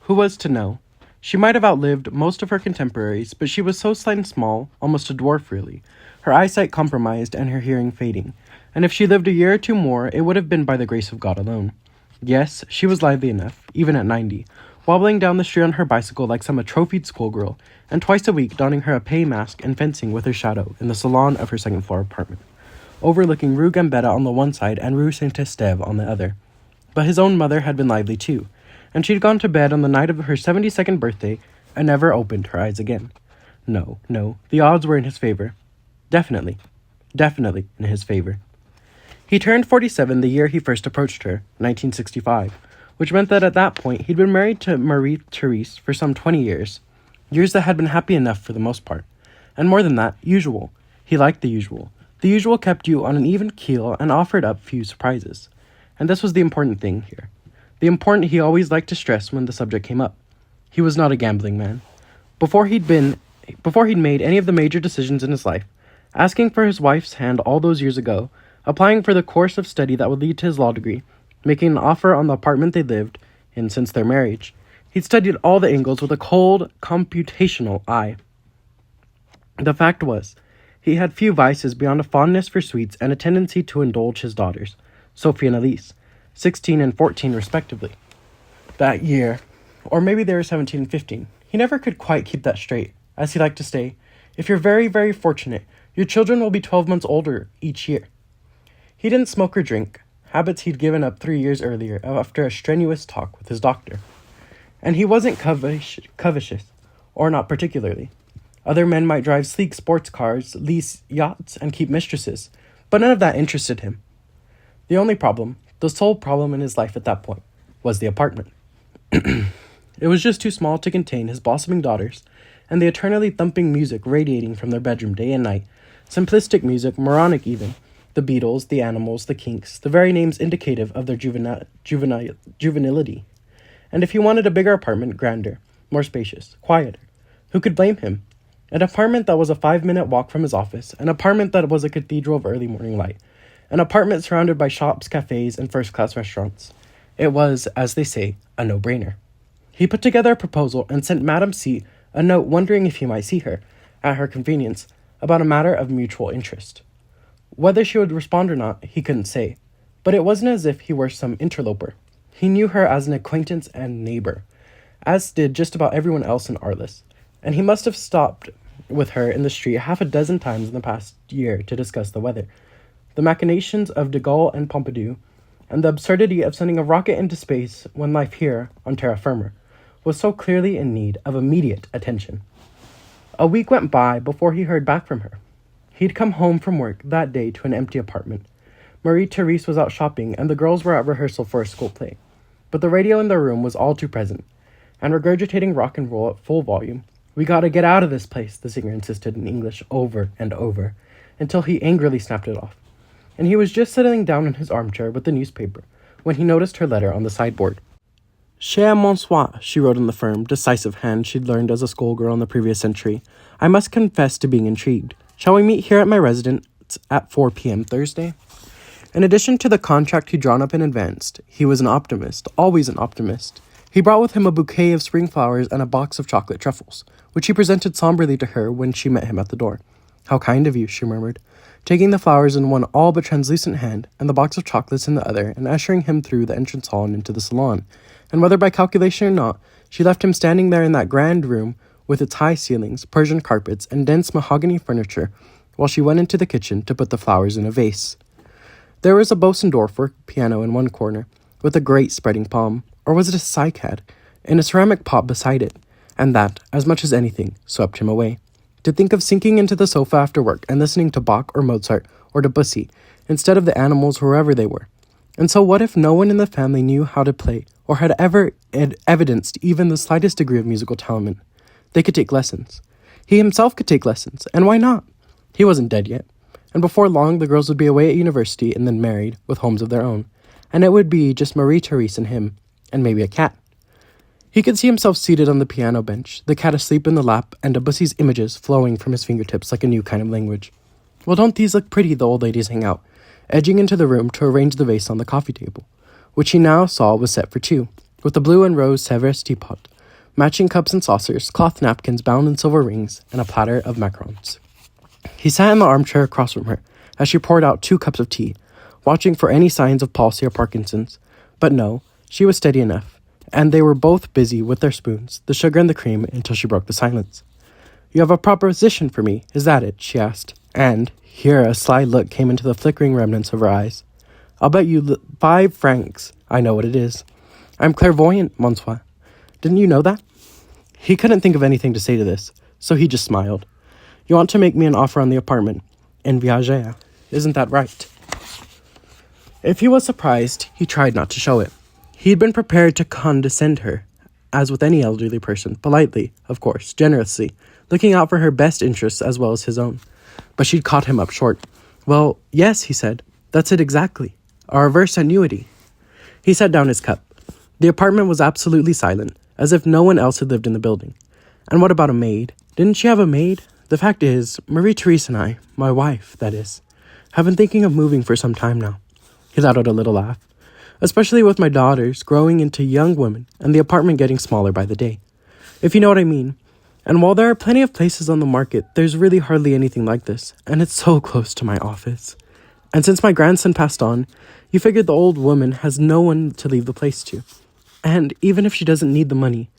Who was to know? She might have outlived most of her contemporaries, but she was so slight and small, almost a dwarf really, her eyesight compromised and her hearing fading, and if she lived a year or two more, it would have been by the grace of God alone. Yes, she was lively enough, even at 90, wobbling down the street on her bicycle like some atrophied schoolgirl, and twice a week donning her épée mask and fencing with her shadow in the salon of her second-floor apartment, overlooking Rue Gambetta on the one side and Rue Saint-Estève on the other. But his own mother had been lively too, and she'd gone to bed on the night of her 72nd birthday and never opened her eyes again. No, the odds were in his favor. Definitely in his favor. He turned 47 the year he first approached her, 1965, which meant that at that point he'd been married to Marie-Therese for some 20 years. Years that had been happy enough for the most part. And more than that, usual. He liked the usual. The usual kept you on an even keel and offered up few surprises. And this was the important thing here. The important he always liked to stress when the subject came up. He was not a gambling man. Before he'd made any of the major decisions in his life, asking for his wife's hand all those years ago, applying for the course of study that would lead to his law degree, making an offer on the apartment they lived in since their marriage, he'd studied all the angles with a cold, computational eye. The fact was, he had few vices beyond a fondness for sweets and a tendency to indulge his daughters, Sophie and Elise, 16 and 14 respectively. That year, or maybe they were 17 and 15, he never could quite keep that straight. As he liked to say, if you're very, very fortunate, your children will be 12 months older each year. He didn't smoke or drink, habits he'd given up 3 years earlier after a strenuous talk with his doctor. And he wasn't covetous, or not particularly. Other men might drive sleek sports cars, lease yachts, and keep mistresses, but none of that interested him. The only problem, the sole problem in his life at that point, was the apartment. It was just too small to contain his blossoming daughters, and the eternally thumping music radiating from their bedroom day and night, simplistic music, moronic even, the Beatles, the Animals, the Kinks, the very names indicative of their juvenility. And if he wanted a bigger apartment, grander, more spacious, quieter, who could blame him? An apartment that was a 5-minute walk from his office, an apartment that was a cathedral of early morning light, an apartment surrounded by shops, cafes, and first-class restaurants. It was, as they say, a no-brainer. He put together a proposal and sent Madame C. a note wondering if he might see her, at her convenience, about a matter of mutual interest. Whether she would respond or not, he couldn't say, but it wasn't as if he were some interloper. He knew her as an acquaintance and neighbor, as did just about everyone else in Arliss, and he must have stopped with her in the street half a dozen times in the past year to discuss the weather, the machinations of de Gaulle and Pompidou, and the absurdity of sending a rocket into space when life here, on terra firma, was so clearly in need of immediate attention. A week went by before he heard back from her. He'd come home from work that day to an empty apartment. Marie-Therese was out shopping, and the girls were at rehearsal for a school play. But the radio in their room was all too present, and regurgitating rock and roll at full volume. "We gotta get out of this place," the singer insisted in English over and over, until he angrily snapped it off. And he was just settling down in his armchair with the newspaper, when he noticed her letter on the sideboard. "Cher Monsieur," she wrote in the firm, decisive hand she'd learned as a schoolgirl in the previous century, "I must confess to being intrigued. Shall we meet here at my residence at 4 p.m. Thursday?" In addition to the contract he'd drawn up in advance, he was an optimist, always an optimist. He brought with him a bouquet of spring flowers and a box of chocolate truffles, which he presented somberly to her when she met him at the door. "How kind of you," she murmured, taking the flowers in one all but translucent hand and the box of chocolates in the other and ushering him through the entrance hall and into the salon. And whether by calculation or not, she left him standing there in that grand room with its high ceilings, Persian carpets, and dense mahogany furniture, while she went into the kitchen to put the flowers in a vase. There was a Bosendorfer piano in one corner, with a great spreading palm, or was it a cycad, in a ceramic pot beside it, and that, as much as anything, swept him away. To think of sinking into the sofa after work and listening to Bach or Mozart or Debussy, instead of the Animals wherever they were. And so what if no one in the family knew how to play, or had ever evidenced even the slightest degree of musical talent? They could take lessons. He himself could take lessons, and why not? He wasn't dead yet. And before long, the girls would be away at university and then married, with homes of their own. And it would be just Marie-Therese and him, and maybe a cat. He could see himself seated on the piano bench, the cat asleep in the lap, and Debussy's images flowing from his fingertips like a new kind of language. Well, don't these look pretty, the old ladies hang out, edging into the room to arrange the vase on the coffee table, which he now saw was set for two. with a blue and rose Sevres teapot, matching cups and saucers, cloth napkins bound in silver rings, and a platter of macarons. He sat in the armchair across from her as she poured out 2 cups of tea, watching for any signs of palsy or Parkinson's. But no, she was steady enough, and they were both busy with their spoons, the sugar and the cream, until she broke the silence. "You have a proposition for me, is that it?" she asked, and here a sly look came into the flickering remnants of her eyes. "I'll bet you 5 francs. I know what it is. I'm clairvoyant, monsieur. Didn't you know that?" He couldn't think of anything to say to this, so he just smiled. "You want to make me an offer on the apartment in Viager, isn't that right?" If he was surprised, he tried not to show it. He'd been prepared to condescend her, as with any elderly person, politely, of course, generously, looking out for her best interests as well as his own. But she'd caught him up short. "Well, yes," he said. "That's it exactly. A reverse annuity." He set down his cup. The apartment was absolutely silent, as if no one else had lived in the building. And what about a maid? Didn't she have a maid? The fact is, Marie-Therese and I, my wife, that is, have been thinking of moving for some time now. He let out a little laugh. Especially with my daughters growing into young women and the apartment getting smaller by the day. If you know what I mean. And while there are plenty of places on the market, there's really hardly anything like this, and it's so close to my office. And since my grandson passed on, you figured the old woman has no one to leave the place to. And even if she doesn't need the money,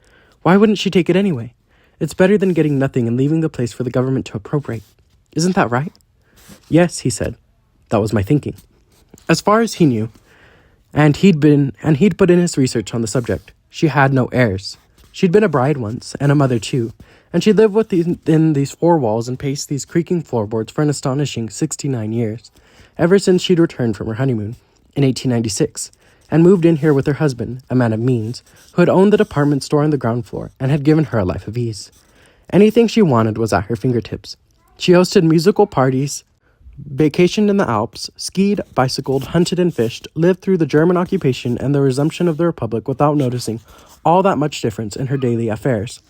why wouldn't she take it anyway? It's better than getting nothing and leaving the place for the government to appropriate. Isn't that right? Yes, he said. That was my thinking. As far as he knew, and he'd put in his research on the subject, she had no heirs. She'd been a bride once, and a mother too, and she lived within these 4 walls and paced these creaking floorboards for an astonishing 69 years, ever since she'd returned from her honeymoon in 1896, and moved in here with her husband, a man of means, who had owned the department store on the ground floor and had given her a life of ease. Anything she wanted was at her fingertips. She hosted musical parties, vacationed in the Alps, skied, bicycled, hunted and fished, lived through the German occupation and the resumption of the Republic without noticing all that much difference in her daily affairs.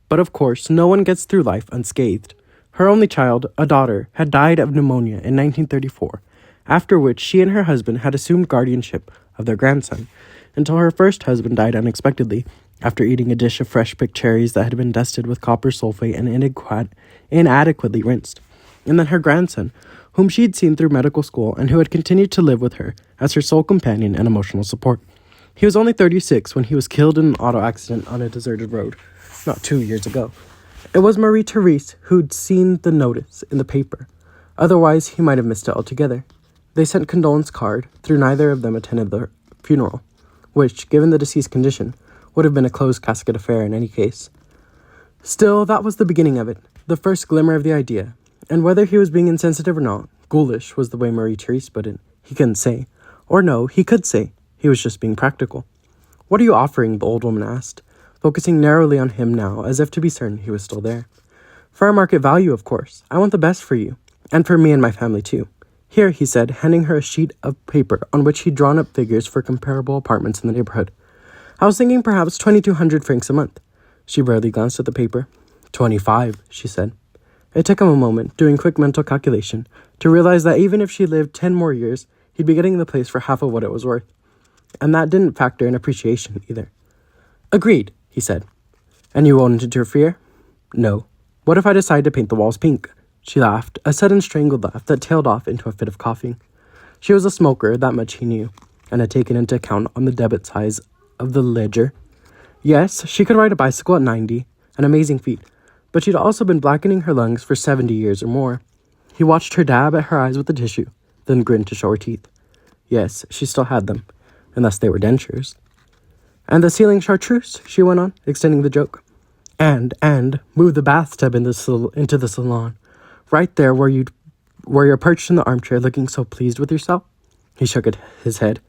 But of course, no one gets through life unscathed. Her only child, a daughter, had died of pneumonia in 1934, after which she and her husband had assumed guardianship of their grandson, until her first husband died unexpectedly after eating a dish of fresh-picked cherries that had been dusted with copper sulfate and inadequately rinsed. And then her grandson, whom she'd seen through medical school and who had continued to live with her as her sole companion and emotional support. He was only 36 when he was killed in an auto accident on a deserted road, not 2 years ago. It was Marie-Therese who'd seen the notice in the paper. Otherwise, he might have missed it altogether. They sent condolence card, though neither of them attended the funeral, which, given the deceased's condition, would have been a closed casket affair in any case. Still, that was the beginning of it, the first glimmer of the idea. And whether he was being insensitive or not, ghoulish was the way Marie-Therese put it, he couldn't say. Or no, he could say. He was just being practical. "What are you offering?" the old woman asked, focusing narrowly on him now, as if to be certain he was still there. "Fair market value, of course. I want the best for you. And for me and my family, too. Here," he said, handing her a sheet of paper on which he'd drawn up figures for comparable apartments in the neighborhood. "I was thinking perhaps 2,200 francs a month." She barely glanced at the paper. 25, she said. It took him a moment, doing quick mental calculation, to realize that even if she lived 10 more years, he'd be getting the place for half of what it was worth. And that didn't factor in appreciation either. "Agreed," he said. "And you won't interfere?" "No. What if I decide to paint the walls pink?" She laughed, a sudden strangled laugh that tailed off into a fit of coughing. She was a smoker, that much he knew, and had taken into account on the debit size of the ledger. Yes, she could ride a bicycle at 90, an amazing feat, but she'd also been blackening her lungs for 70 years or more. He watched her dab at her eyes with the tissue, then grinned to show her teeth. Yes, she still had them, unless they were dentures. "And the ceiling chartreuse," she went on, extending the joke. And move the bathtub into the salon, right there where you're perched in the armchair looking so pleased with yourself." He shook his head.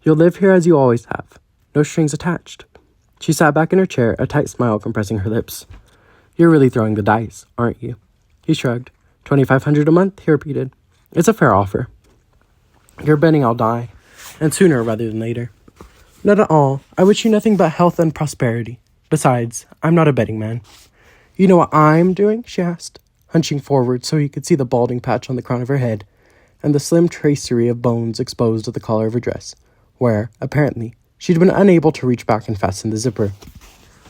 "You'll live here as you always have, no strings attached." She sat back in her chair, a tight smile compressing her lips. "You're really throwing the dice, aren't you?" He shrugged. 2,500 a month, he repeated. "It's a fair offer." "You're betting I'll die, and sooner rather than later." "Not at all. I wish you nothing but health and prosperity. Besides, I'm not a betting man." "You know what I'm doing?" she asked, hunching forward so he could see the balding patch on the crown of her head and the slim tracery of bones exposed at the collar of her dress, where, apparently, She'd been unable to reach back and fasten the zipper.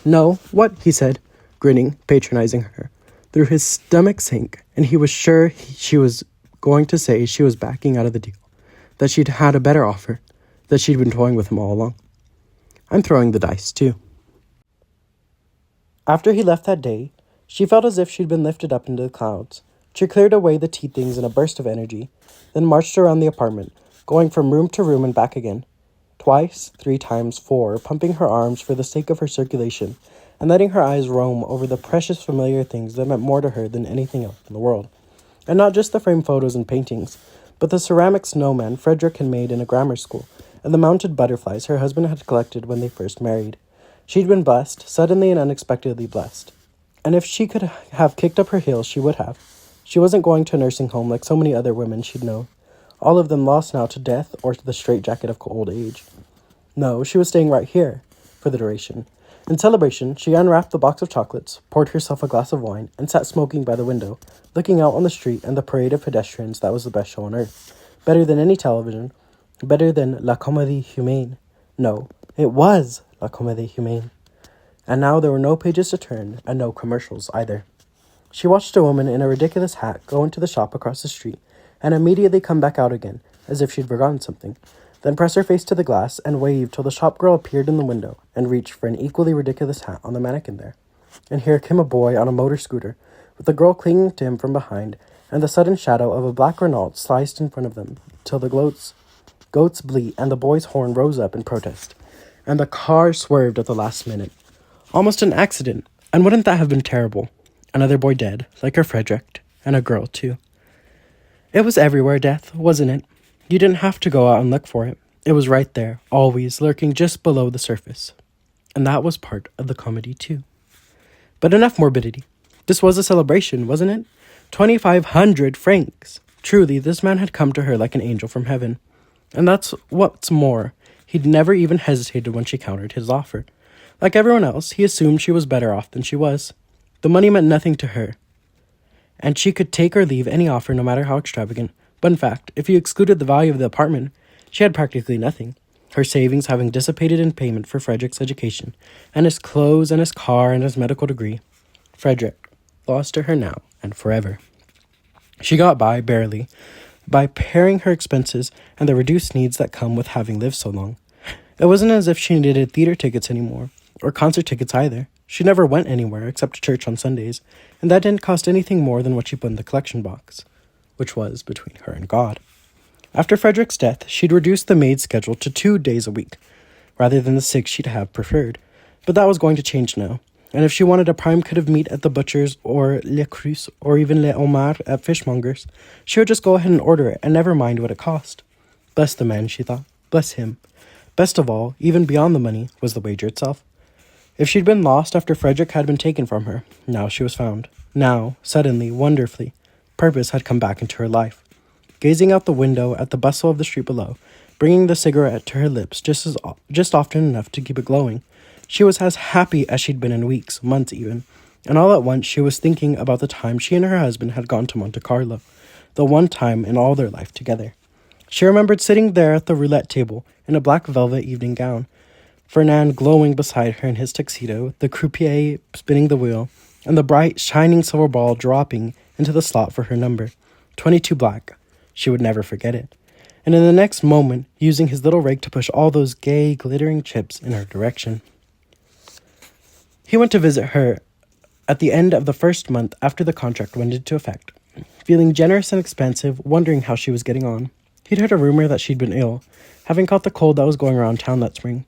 "No, what?" he said, grinning, patronizing her. Through his stomach sank, and he was sure she was going to say she was backing out of the deal, that she'd had a better offer, that she'd been toying with him all along. "I'm throwing the dice, too." After he left that day, she felt as if she'd been lifted up into the clouds. She cleared away the tea things in a burst of energy, then marched around the apartment, going from room to room and back again. Twice, 3 times, 4, pumping her arms for the sake of her circulation, and letting her eyes roam over the precious familiar things that meant more to her than anything else in the world. And not just the framed photos and paintings, but the ceramic snowman Frederick had made in a grammar school, and the mounted butterflies her husband had collected when they first married. She'd been blessed, suddenly and unexpectedly blessed. And if she could have kicked up her heels, she would have. She wasn't going to a nursing home like so many other women she'd known, all of them lost now to death or to the straitjacket of old age. No, she was staying right here, for the duration. In celebration, she unwrapped the box of chocolates, poured herself a glass of wine, and sat smoking by the window, looking out on the street and the parade of pedestrians that was the best show on earth. Better than any television. Better than La Comédie Humaine. No, it was La Comédie Humaine. And now there were no pages to turn, and no commercials either. She watched a woman in a ridiculous hat go into the shop across the street, and immediately come back out again, as if she'd forgotten something, then press her face to the glass and wave till the shop girl appeared in the window and reached for an equally ridiculous hat on the mannequin there. And here came a boy on a motor scooter, with the girl clinging to him from behind, and the sudden shadow of a black Renault sliced in front of them, till the goats bleat and the boy's horn rose up in protest, and the car swerved at the last minute. Almost an accident, and wouldn't that have been terrible? Another boy dead, like her Frederick, and a girl, too. It was everywhere, death, wasn't it? You didn't have to go out and look for it. It was right there, always, lurking just below the surface. And that was part of the comedy, too. But enough morbidity. This was a celebration, wasn't it? 2,500 francs! Truly, this man had come to her like an angel from heaven. And that's what's more, he'd never even hesitated when she countered his offer. Like everyone else, he assumed she was better off than she was. The money meant nothing to her, and she could take or leave any offer no matter how extravagant. But in fact, if you excluded the value of the apartment, she had practically nothing, her savings having dissipated in payment for Frederick's education, and his clothes and his car and his medical degree. Frederick, lost to her now and forever. She got by, barely, by paring her expenses and the reduced needs that come with having lived so long. It wasn't as if she needed theater tickets anymore, or concert tickets either. She never went anywhere except to church on Sundays, and that didn't cost anything more than what she put in the collection box, which was between her and God. After Frederick's death, she'd reduced the maid's schedule to 2 days a week, rather than the 6 she'd have preferred. But that was going to change now, and if she wanted a prime cut of meat at the butcher's, or Le Creuset, or even Le Homard at fishmonger's, she would just go ahead and order it and never mind what it cost. Bless the man, she thought. Bless him. Best of all, even beyond the money, was the wager itself. If she'd been lost after Frederick had been taken from her, now she was found. Now, suddenly, wonderfully, purpose had come back into her life. Gazing out the window at the bustle of the street below, bringing the cigarette to her lips just often enough to keep it glowing, she was as happy as she'd been in weeks, months even, and all at once she was thinking about the time she and her husband had gone to Monte Carlo, the one time in all their life together. She remembered sitting there at the roulette table in a black velvet evening gown, Fernand glowing beside her in his tuxedo, the croupier spinning the wheel, and the bright, shining silver ball dropping into the slot for her number, 22 black. She would never forget it. And in the next moment, using his little rake to push all those gay, glittering chips in her direction. He went to visit her at the end of the first month after the contract went into effect, feeling generous and expansive, wondering how she was getting on. He'd heard a rumor that she'd been ill, having caught the cold that was going around town that spring,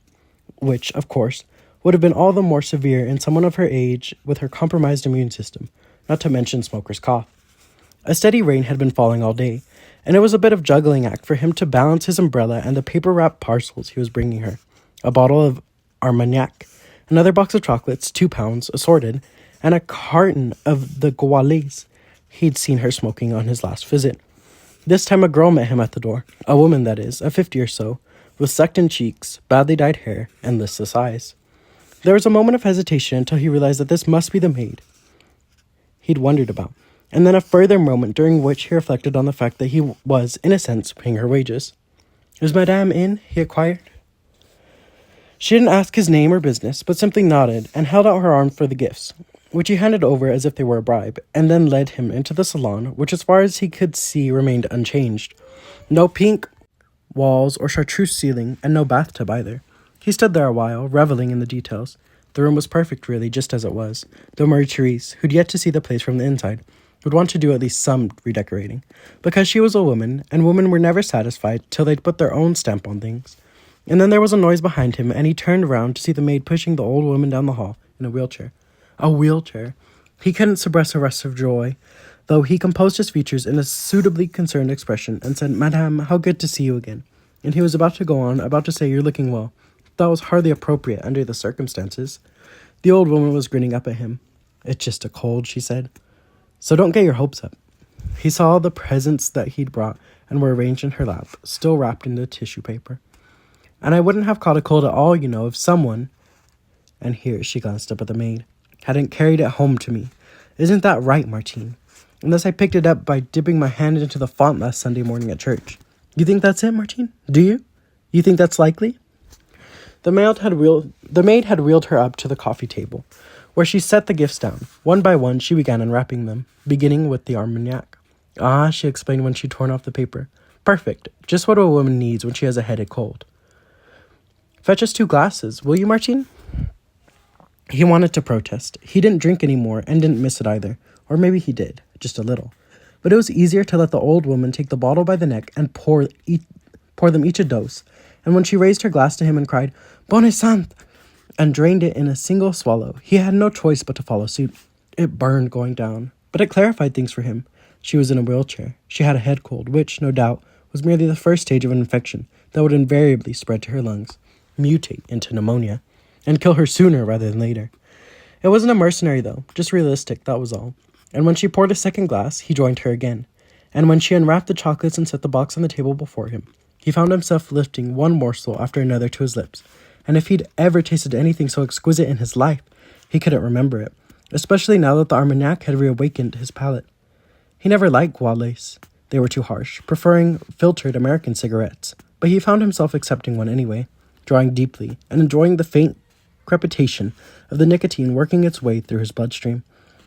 which, of course, would have been all the more severe in someone of her age with her compromised immune system, not to mention smoker's cough. A steady rain had been falling all day, and it was a bit of juggling act for him to balance his umbrella and the paper-wrapped parcels he was bringing her, a bottle of Armagnac, another box of chocolates, 2 pounds, assorted, and a carton of the Gauloises he'd seen her smoking on his last visit. This time a girl met him at the door, a woman, that is, of 50 or so, with sucked-in cheeks, badly dyed hair, and listless eyes. There was a moment of hesitation until he realized that this must be the maid he'd wondered about, and then a further moment during which he reflected on the fact that he was, in a sense, paying her wages. "Is Madame in?" he inquired. She didn't ask his name or business, but simply nodded and held out her arm for the gifts, which he handed over as if they were a bribe, and then led him into the salon, which as far as he could see remained unchanged. No pink walls or chartreuse ceiling, and no bathtub either. He stood there a while, reveling in the details. The room was perfect, really, just as it was, though Marie-Therese, who'd yet to see the place from the inside, would want to do at least some redecorating, because she was a woman, and women were never satisfied till they'd put their own stamp on things. And then there was a noise behind him, and he turned round to see the maid pushing the old woman down the hall in a wheelchair. A wheelchair! He couldn't suppress a rush of joy, though he composed his features in a suitably concerned expression and said, "Madame, how good to see you again." And he was about to go on, about to say, "You're looking well." That was hardly appropriate under the circumstances. The old woman was grinning up at him. "It's just a cold," she said. "So don't get your hopes up." He saw the presents that he'd brought and were arranged in her lap, still wrapped in the tissue paper. "And I wouldn't have caught a cold at all, you know, if someone," and here she glanced up at the maid, "hadn't carried it home to me. Isn't that right, Martine? Unless I picked it up by dipping my hand into the font last Sunday morning at church. You think that's it, Martine? Do you? You think that's likely?" The maid had wheeled her up to the coffee table, where she set the gifts down. One by one, she began unwrapping them, beginning with the Armagnac. "Ah," she explained when she'd torn off the paper. "Perfect. Just what a woman needs when she has a headache cold. Fetch us 2 glasses, will you, Martine?" He wanted to protest. He didn't drink anymore and didn't miss it either. Or maybe he did, just a little. But it was easier to let the old woman take the bottle by the neck and pour them each a dose. And when she raised her glass to him and cried, "Bonne sante," and drained it in a single swallow, he had no choice but to follow suit. It burned going down, but it clarified things for him. She was in a wheelchair. She had a head cold, which, no doubt, was merely the first stage of an infection that would invariably spread to her lungs, mutate into pneumonia, and kill her sooner rather than later. It wasn't a mercenary, though, just realistic, that was all. And when she poured a second glass, he joined her again. And when she unwrapped the chocolates and set the box on the table before him, he found himself lifting one morsel after another to his lips. And if he'd ever tasted anything so exquisite in his life, he couldn't remember it, especially now that the Armagnac had reawakened his palate. He never liked Gauloises. They were too harsh, preferring filtered American cigarettes. But he found himself accepting one anyway, drawing deeply, and enjoying the faint crepitation of the nicotine working its way through his bloodstream.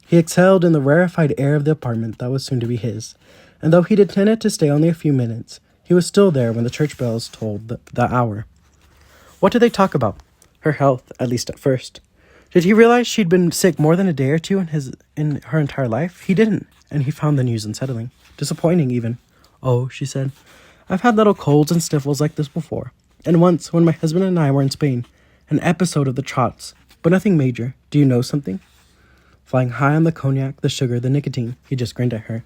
He exhaled in the rarefied air of the apartment that was soon to be his, and though he'd intended to stay only a few minutes, he was still there when the church bells tolled the hour. What did they talk about? Her health, at least at first. Did he realize she'd been sick more than a day or two in her entire life? He didn't, and he found the news unsettling, disappointing even. "Oh," she said, "I've had little colds and sniffles like this before, and once, when my husband and I were in Spain, an episode of the trots, but nothing major. Do you know something?" Flying high on the cognac, the sugar, the nicotine, he just grinned at her.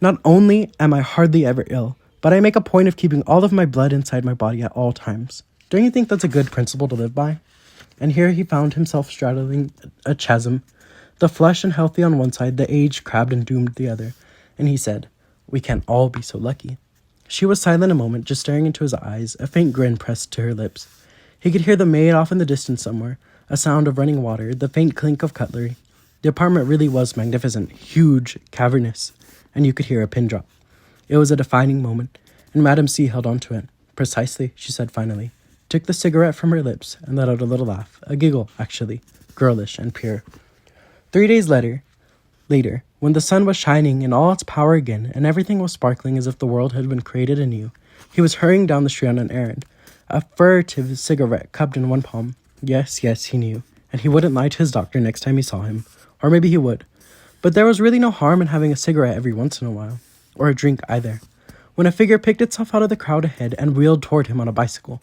"Not only am I hardly ever ill, but I make a point of keeping all of my blood inside my body at all times. Don't you think that's a good principle to live by?" And here he found himself straddling a chasm, the flesh and healthy on one side, the aged, crabbed, and doomed the other. And he said, "We can't all be so lucky." She was silent a moment, just staring into his eyes, a faint grin pressed to her lips. He could hear the maid off in the distance somewhere, a sound of running water, the faint clink of cutlery. The apartment really was magnificent, huge, cavernous, and you could hear a pin drop. It was a defining moment, and Madame C. held on to it. "Precisely," she said finally, took the cigarette from her lips, and let out a little laugh, a giggle, actually, girlish and pure. 3 days later, when the sun was shining in all its power again, and everything was sparkling as if the world had been created anew, he was hurrying down the street on an errand, a furtive cigarette cupped in one palm. Yes, he knew, and he wouldn't lie to his doctor next time he saw him. Or maybe he would. But there was really no harm in having a cigarette every once in a while. Or a drink either. When a figure picked itself out of the crowd ahead and wheeled toward him on a bicycle,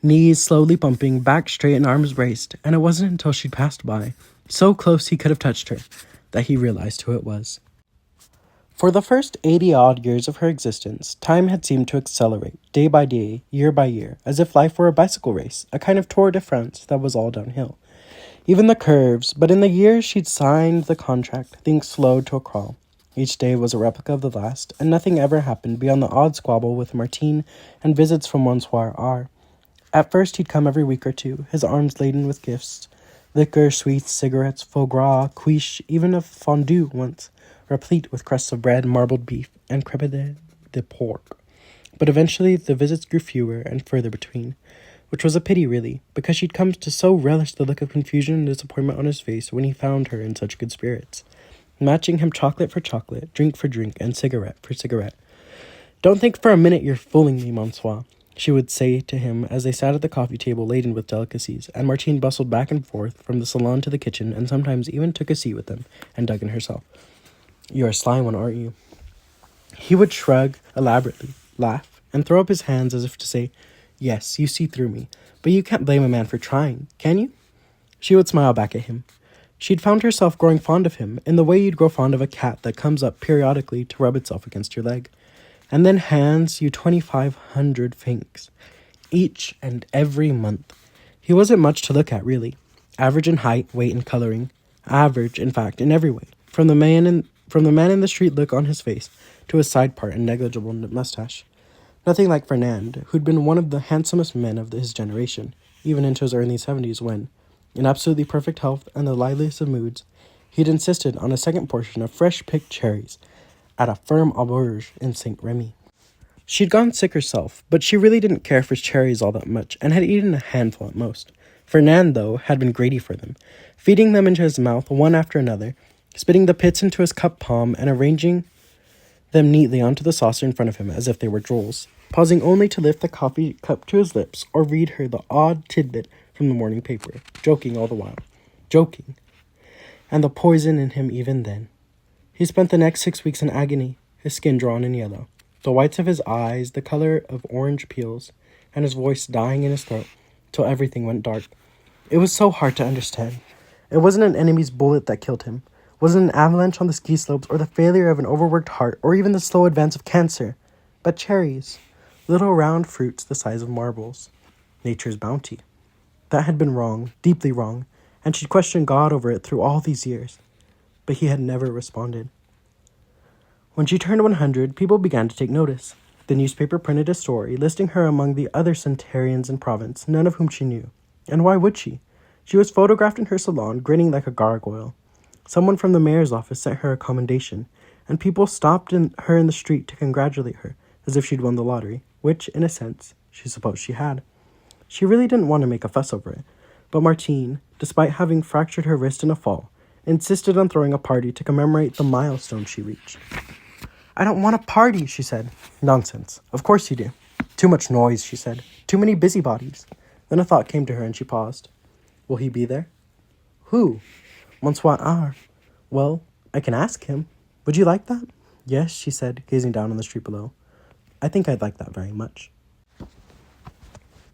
knees slowly bumping, back straight and arms braced, and it wasn't until she'd passed by, so close he could have touched her, that he realized who it was. For the first 80-odd years of her existence, time had seemed to accelerate, day by day, year by year, as if life were a bicycle race, a kind of Tour de France that was all downhill. Even the curves, but in the years she'd signed the contract, things slowed to a crawl. Each day was a replica of the last, and nothing ever happened beyond the odd squabble with Martine and visits from Monsieur R. At first he'd come every week or two, his arms laden with gifts, liquor, sweets, cigarettes, foie gras, quiche, even a fondue once, replete with crusts of bread, marbled beef, and crêpe de porc. But eventually the visits grew fewer and further between. which was a pity, really, because she'd come to so relish the look of confusion and disappointment on his face when he found her in such good spirits, matching him chocolate for chocolate, drink for drink, and cigarette for cigarette. "Don't think for a minute you're fooling me, Monsieur," she would say to him as they sat at the coffee table laden with delicacies, and Martine bustled back and forth from the salon to the kitchen and sometimes even took a seat with them and dug in herself. "You're a sly one, aren't you?" He would shrug elaborately, laugh, and throw up his hands as if to say, "Yes, you see through me, but you can't blame a man for trying, can you?" She would smile back at him. She'd found herself growing fond of him in the way you'd grow fond of a cat that comes up periodically to rub itself against your leg, and then hands you 2,500 francs each and every month. He wasn't much to look at, really. Average in height, weight, and coloring. Average, in fact, in every way. From the man in the street look on his face to his side part and negligible mustache. Nothing like Fernand, who'd been one of the handsomest men of his generation, even into his early 70s when, in absolutely perfect health and the liveliest of moods, he'd insisted on a second portion of fresh-picked cherries at a firm auberge in St. Remy. She'd gone sick herself, but she really didn't care for cherries all that much and had eaten a handful at most. Fernand, though, had been greedy for them, feeding them into his mouth one after another, spitting the pits into his cup palm and arranging them neatly onto the saucer in front of him as if they were jewels, pausing only to lift the coffee cup to his lips or read her the odd tidbit from the morning paper, joking all the while. Joking. And the poison in him even then. He spent the next 6 weeks in agony, his skin drawn and yellow, the whites of his eyes the color of orange peels, and his voice dying in his throat, till everything went dark. It was so hard to understand. It wasn't an enemy's bullet that killed him, wasn't an avalanche on the ski slopes, or the failure of an overworked heart, or even the slow advance of cancer, but cherries, little round fruits the size of marbles. Nature's bounty. That had been wrong, deeply wrong, and she'd questioned God over it through all these years. But he had never responded. When she turned 100, people began to take notice. The newspaper printed a story listing her among the other centenarians in Provence, none of whom she knew. And why would she? She was photographed in her salon, grinning like a gargoyle. Someone from the mayor's office sent her a commendation, and people stopped her in the street to congratulate her, as if she'd won the lottery, which, in a sense, she supposed she had. She really didn't want to make a fuss over it, but Martine, despite having fractured her wrist in a fall, insisted on throwing a party to commemorate the milestone she reached. "I don't want a party," she said. "Nonsense. Of course you do." "Too much noise," she said. "Too many busybodies." Then a thought came to her and she paused. "Will he be there?" "Who?" "Monsieur R." "Well, I can ask him. Would you like that?" "Yes," she said, gazing down on the street below. "I think I'd like that very much."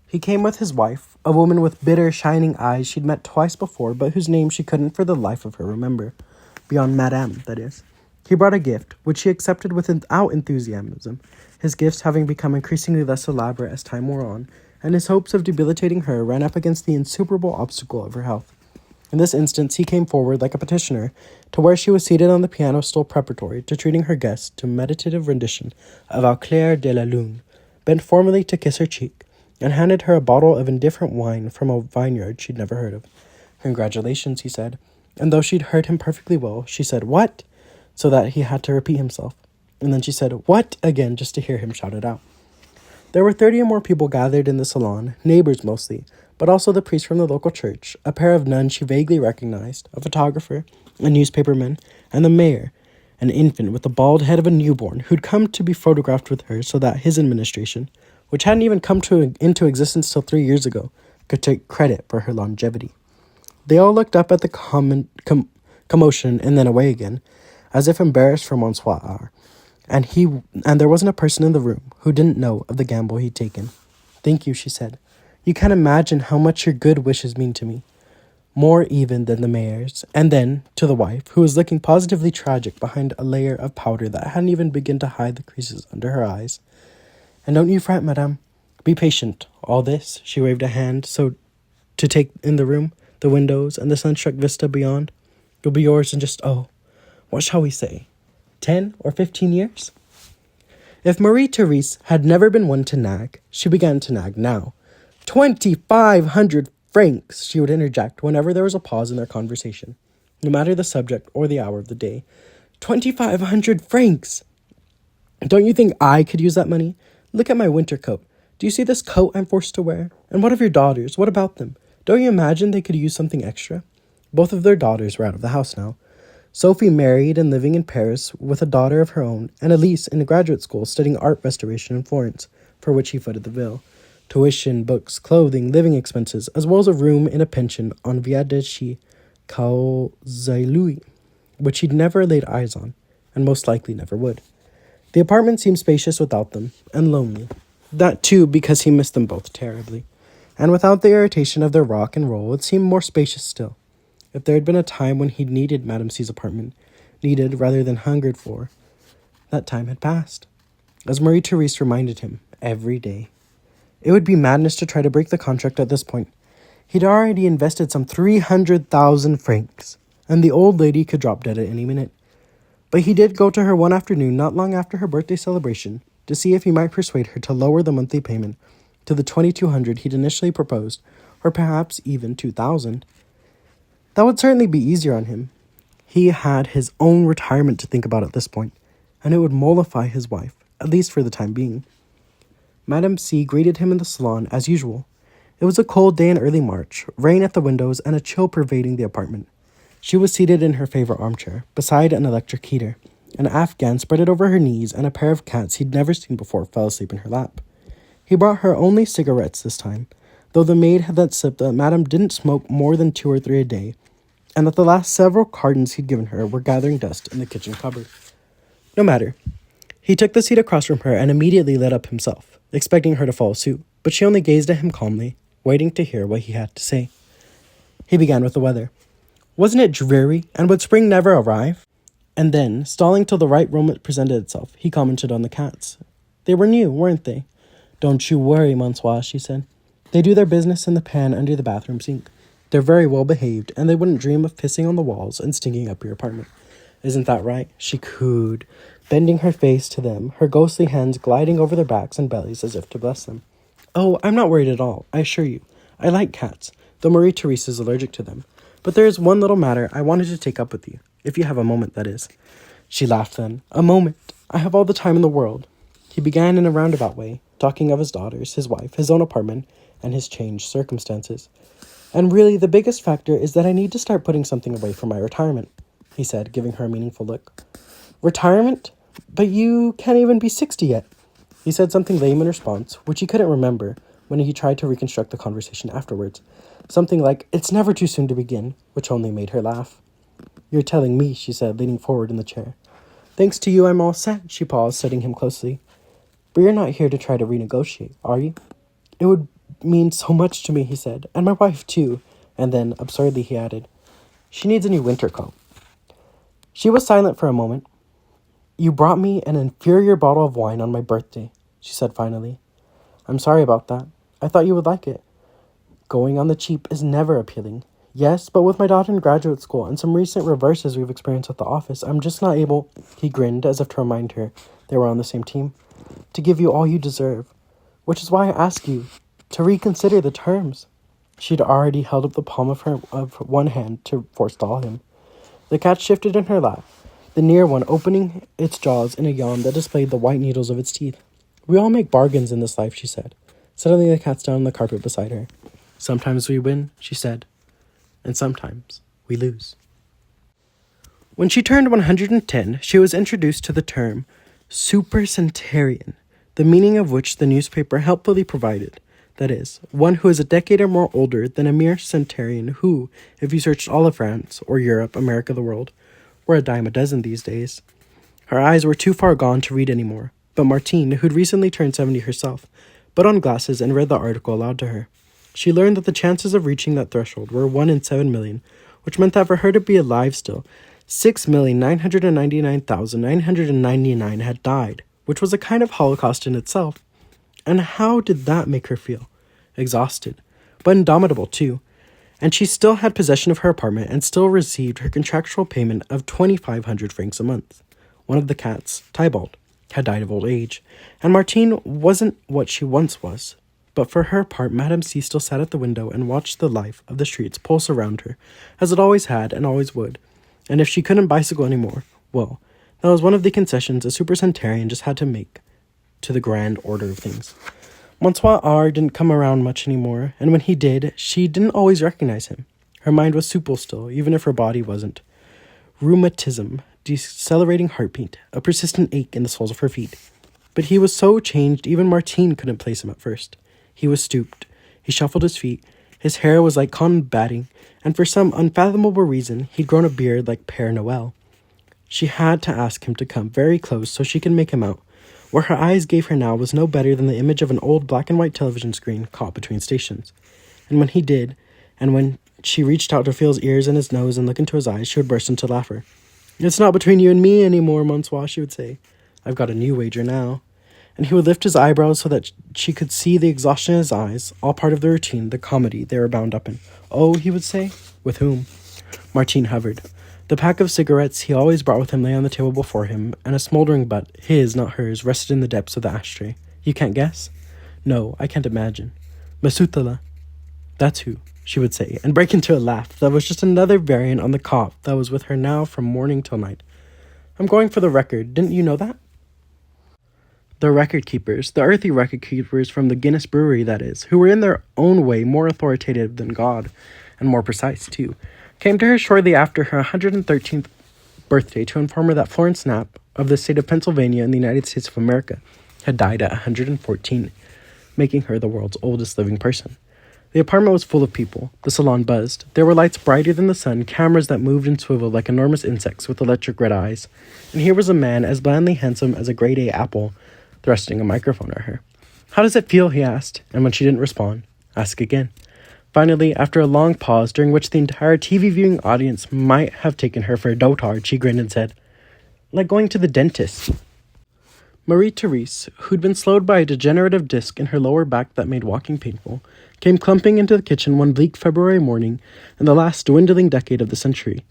He came with his wife, a woman with bitter, shining eyes she'd met twice before, but whose name she couldn't for the life of her remember. Beyond Madame, that is. He brought a gift, which she accepted without enthusiasm, his gifts having become increasingly less elaborate as time wore on, and his hopes of debilitating her ran up against the insuperable obstacle of her health. In this instance, he came forward like a petitioner to where she was seated on the piano stool preparatory to treating her guest to meditative rendition of Au clair de la lune, bent formally to kiss her cheek, and handed her a bottle of indifferent wine from a vineyard she'd never heard of. "Congratulations," he said, and though she'd heard him perfectly well, she said, "What?" so that he had to repeat himself, and then she said, "What?" again just to hear him shout it out. There were 30 or more people gathered in the salon, neighbors mostly, but also the priest from the local church, a pair of nuns she vaguely recognized, a photographer, a newspaperman, and the mayor, an infant with the bald head of a newborn who'd come to be photographed with her so that his administration, which hadn't even come into existence till 3 years ago, could take credit for her longevity. They all looked up at the commotion and then away again, as if embarrassed for Monsieur R. And there wasn't a person in the room who didn't know of the gamble he'd taken. "Thank you," she said. "You can't imagine how much your good wishes mean to me. More even than the mayor's." And then, to the wife, who was looking positively tragic behind a layer of powder that hadn't even begun to hide the creases under her eyes. "And don't you fret, madame. Be patient. All this," she waved a hand so to take in the room, the windows, and the sun-struck vista beyond, "will be yours in just, what shall we say, 10 or 15 years? If Marie-Therese had never been one to nag, she began to nag now. 2,500 francs, she would interject whenever there was a pause in their conversation, no matter the subject or the hour of the day. 2,500 francs! Don't you think I could use that money? Look at my winter coat. Do you see this coat I'm forced to wear? And what of your daughters? What about them? Don't you imagine they could use something extra? Both of their daughters were out of the house now. Sophie married and living in Paris with a daughter of her own, and Elise in a graduate school studying art restoration in Florence, for which he footed the bill. Tuition, books, clothing, living expenses, as well as a room in a pension on Via Deschi Causaiului, which he'd never laid eyes on, and most likely never would. The apartment seemed spacious without them, and lonely. That, too, because he missed them both terribly. And without the irritation of their rock and roll, it seemed more spacious still. If there had been a time when he'd needed Madame C's apartment, needed rather than hungered for, that time had passed. As Marie-Therese reminded him every day. It would be madness to try to break the contract at this point. He'd already invested some 300,000 francs, and the old lady could drop dead at any minute. But he did go to her one afternoon not long after her birthday celebration to see if he might persuade her to lower the monthly payment to the 2,200 he'd initially proposed, or perhaps even 2,000. That would certainly be easier on him. He had his own retirement to think about at this point, and it would mollify his wife, at least for the time being. Madame C greeted him in the salon as usual. It was a cold day in early March, rain at the windows and a chill pervading the apartment. She was seated in her favorite armchair, beside an electric heater. An Afghan spread it over her knees, and a pair of cats he'd never seen before fell asleep in her lap. He brought her only cigarettes this time, though the maid had let slip that Madame didn't smoke more than 2 or 3 a day, and that the last several cartons he'd given her were gathering dust in the kitchen cupboard. No matter. He took the seat across from her and immediately lit up himself, expecting her to follow suit, but she only gazed at him calmly, waiting to hear what he had to say. He began with the weather. Wasn't it dreary, and would spring never arrive? And then, stalling till the right moment presented itself, he commented on the cats. They were new, weren't they? Don't you worry, Monsieur, she said. They do their business in the pan under the bathroom sink. They're very well behaved, and they wouldn't dream of pissing on the walls and stinking up your apartment. Isn't that right? She cooed, bending her face to them, her ghostly hands gliding over their backs and bellies as if to bless them. Oh, I'm not worried at all, I assure you. I like cats, though Marie-Therese is allergic to them. But there is one little matter I wanted to take up with you, if you have a moment, that is. She laughed then. A moment. I have all the time in the world. He began in a roundabout way, talking of his daughters, his wife, his own apartment, and his changed circumstances. And really, the biggest factor is that I need to start putting something away for my retirement, he said, giving her a meaningful look. Retirement? But you can't even be 60 yet. He said something lame in response, which he couldn't remember when he tried to reconstruct the conversation afterwards. Something like, it's never too soon to begin, which only made her laugh. You're telling me, she said, leaning forward in the chair. Thanks to you, I'm all set, she paused, studying him closely. But you're not here to try to renegotiate, are you? It would mean so much to me, he said, and my wife too. And then, absurdly, he added, she needs a new winter coat. She was silent for a moment. You brought me an inferior bottle of wine on my birthday, she said finally. I'm sorry about that. I thought you would like it. Going on the cheap is never appealing. Yes, but with my daughter in graduate school and some recent reverses we've experienced at the office, I'm just not able, he grinned as if to remind her they were on the same team, to give you all you deserve, which is why I ask you to reconsider the terms. She'd already held up the palm of one hand to forestall him. The cat shifted in her lap, the near one opening its jaws in a yawn that displayed the white needles of its teeth. We all make bargains in this life, she said, settling the cats down on the carpet beside her. Sometimes we win, she said, and sometimes we lose. When she turned 110, she was introduced to the term supercentenarian, the meaning of which the newspaper helpfully provided. That is, one who is a decade or more older than a mere centenarian who, if you searched all of France, or Europe, America, the world, were a dime a dozen these days. Her eyes were too far gone to read anymore, but Martine, who'd recently turned 70 herself, put on glasses and read the article aloud to her. She learned that the chances of reaching that threshold were 1 in 7 million, which meant that for her to be alive still, 6,999,999 had died, which was a kind of holocaust in itself. And how did that make her feel? Exhausted, but indomitable too. And she still had possession of her apartment and still received her contractual payment of 2,500 francs a month. One of the cats, Tybalt, had died of old age, and Martine wasn't what she once was. But for her part, Madame C still sat at the window and watched the life of the streets pulse around her, as it always had and always would. And if she couldn't bicycle anymore, well, that was one of the concessions a supercentenarian just had to make to the grand order of things. Monsieur R didn't come around much anymore, and when he did, she didn't always recognize him. Her mind was supple still, even if her body wasn't. Rheumatism, decelerating heartbeat, a persistent ache in the soles of her feet. But he was so changed, even Martine couldn't place him at first. He was stooped. He shuffled his feet. His hair was like cotton batting, and for some unfathomable reason, he'd grown a beard like Père Noël. She had to ask him to come very close so she could make him out. What her eyes gave her now was no better than the image of an old black and white television screen caught between stations. And when he did, and when she reached out to feel his ears and his nose and look into his eyes, she would burst into laughter. "It's not between you and me anymore, Monsieur," she would say. "I've got a new wager now." And he would lift his eyebrows so that she could see the exhaustion in his eyes, all part of the routine, the comedy they were bound up in. "Oh," he would say. "With whom?" Martine hovered. The pack of cigarettes he always brought with him lay on the table before him, and a smoldering butt, his, not hers, rested in the depths of the ashtray. "You can't guess?" "No, I can't imagine." "Masutala." "That's who," she would say, and break into a laugh that was just another variant on the cop that was with her now from morning till night. "I'm going for the record. Didn't you know that?" The record keepers, the earthy record keepers from the Guinness Brewery, that is, who were in their own way more authoritative than God, and more precise, too, came to her shortly after her 113th birthday to inform her that Florence Knapp, of the state of Pennsylvania in the United States of America, had died at 114, making her the world's oldest living person. The apartment was full of people. The salon buzzed. There were lights brighter than the sun, cameras that moved and swiveled like enormous insects with electric red eyes. And here was a man as blandly handsome as a grade A apple, thrusting a microphone at her. "How does it feel?" he asked, and when she didn't respond, ask again. Finally, after a long pause during which the entire TV viewing audience might have taken her for a dotard, she grinned and said, "Like going to the dentist." Marie-Therese, who'd been slowed by a degenerative disc in her lower back that made walking painful, came clumping into the kitchen one bleak February morning in the last dwindling decade of the century.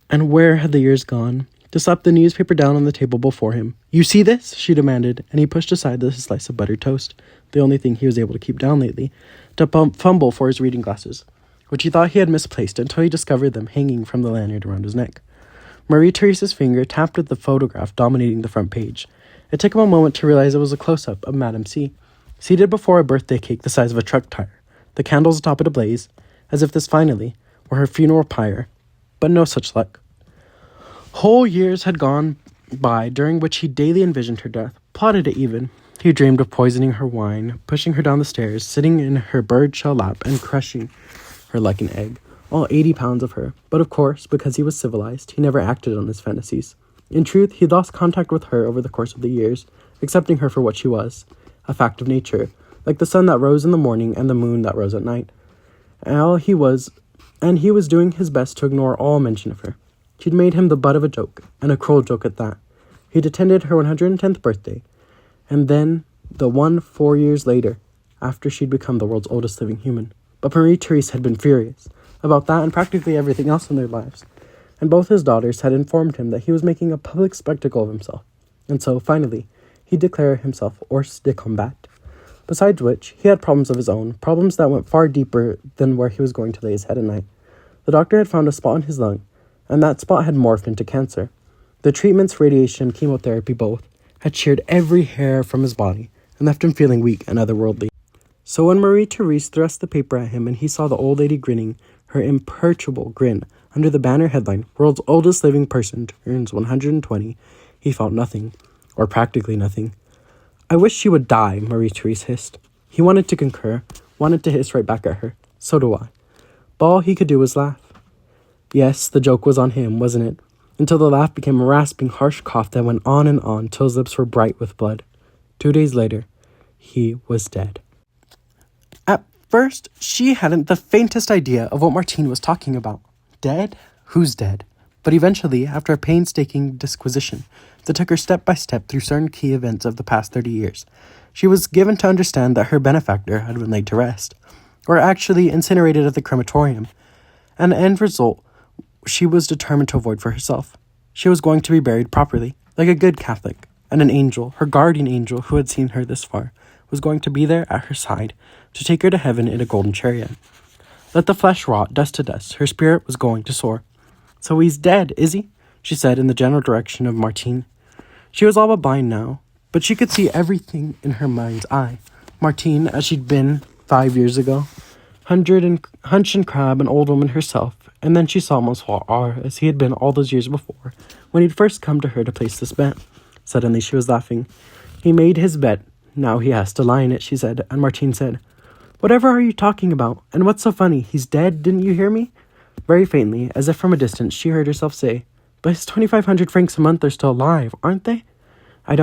And where had the years gone? To slap the newspaper down on the table before him. "You see this?" she demanded, and he pushed aside the slice of buttered toast, the only thing he was able to keep down lately, to fumble for his reading glasses, which he thought he had misplaced until he discovered them hanging from the lanyard around his neck. Marie-Therese's finger tapped at the photograph dominating the front page. It took him a moment to realize it was a close-up of Madame C, seated before a birthday cake the size of a truck tire, the candles atop it ablaze, as if this finally were her funeral pyre, but no such luck. Whole years had gone by during which he daily envisioned her death, plotted it even. He dreamed of poisoning her wine, pushing her down the stairs, sitting in her bird-shell lap and crushing her like an egg, all 80 pounds of her. But of course, because he was civilized, he never acted on his fantasies. In truth, he lost contact with her over the course of the years, accepting her for what she was, a fact of nature, like the sun that rose in the morning and the moon that rose at night. And he was doing his best to ignore all mention of her. She'd made him the butt of a joke, and a cruel joke at that. He'd attended her 110th birthday, and then the one 4 years later, after she'd become the world's oldest living human. But Marie-Therese had been furious about that and practically everything else in their lives, and both his daughters had informed him that he was making a public spectacle of himself, and so, finally, he declared himself hors de combat. Besides which, he had problems of his own, problems that went far deeper than where he was going to lay his head at night. The doctor had found a spot in his lung, and that spot had morphed into cancer. The treatments, radiation, chemotherapy, both, had sheared every hair from his body and left him feeling weak and otherworldly. So when Marie-Therese thrust the paper at him and he saw the old lady grinning, her imperturbable grin, under the banner headline, "World's Oldest Living Person Turns 120, he felt nothing, or practically nothing. "I wish she would die," Marie-Therese hissed. He wanted to concur, wanted to hiss right back at her. So do I. But all he could do was laugh. Yes, the joke was on him, wasn't it? Until the laugh became a rasping, harsh cough that went on till his lips were bright with blood. 2 days later, he was dead. At first, she hadn't the faintest idea of what Martine was talking about. Dead? Who's dead? But eventually, after a painstaking disquisition that took her step by step through certain key events of the past 30 years, she was given to understand that her benefactor had been laid to rest, or actually incinerated at the crematorium, and the end result she was determined to avoid for herself. She was going to be buried properly, like a good Catholic, and an angel, her guardian angel who had seen her this far, was going to be there at her side to take her to heaven in a golden chariot. Let the flesh rot, dust to dust, her spirit was going to soar. "So he's dead, is he?" she said in the general direction of Martine. She was all but blind now, but she could see everything in her mind's eye. Martine, as she'd been 5 years ago, hunched and crab, an old woman herself, and then she saw Monsieur as he had been all those years before, when he'd first come to her to place this bet. Suddenly she was laughing. He made his bet. Now he has to lie in it, she said, and Martine said, Whatever are you talking about? And what's so funny? He's dead, didn't you hear me? Very faintly, as if from a distance, she heard herself say, But his 2,500 francs a month are still alive, aren't they? I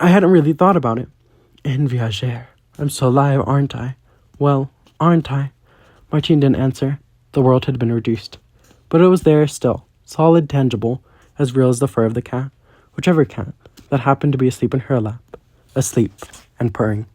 hadn't really thought about it. En viager. I'm still alive, aren't I? Well, aren't I? Martine didn't answer. The world had been reduced. But it was there still, solid, tangible, as real as the fur of the cat, whichever cat, that happened to be asleep in her lap, asleep and purring.